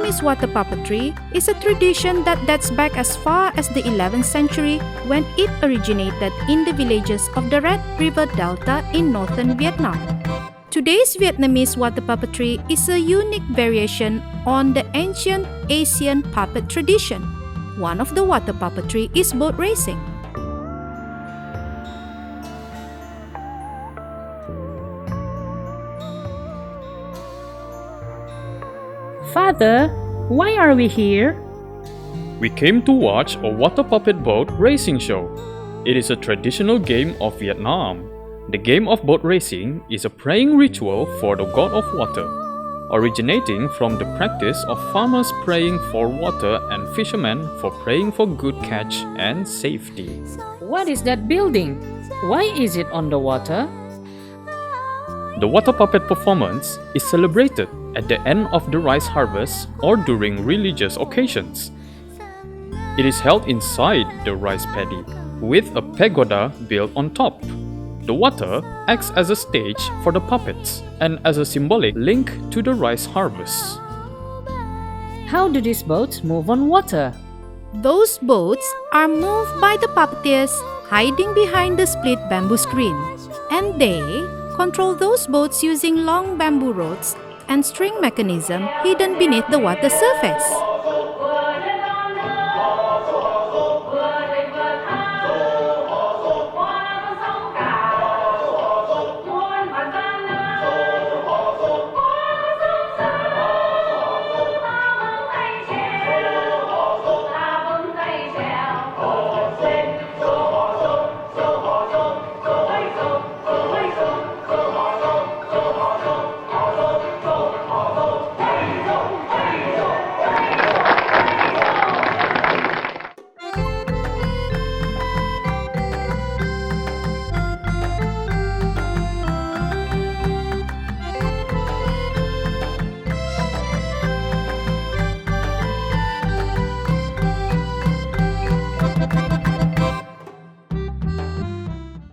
Vietnamese water puppetry is a tradition that dates back as far as the 11th century when it originated in the villages of the Red River Delta in northern Vietnam. Today's Vietnamese water puppetry is a unique variation on the ancient Asian puppet tradition. One of the water puppetry is boat racing. Father, why are we here? We came to watch a water puppet boat racing show. It is a traditional game of Vietnam. The game of boat racing is a praying ritual for the god of water, originating from the practice of farmers praying for water and fishermen for praying for good catch and safety. What is that building? Why is it on the water? The water puppet performance is celebrated at the end of the rice harvest or during religious occasions. It is held inside the rice paddy with a pagoda built on top. The water acts as a stage for the puppets and as a symbolic link to the rice harvest. How do these boats move on water? Those boats are moved by the puppeteers hiding behind the split bamboo screen, and they control those boats using long bamboo rods and string mechanism hidden beneath the water surface.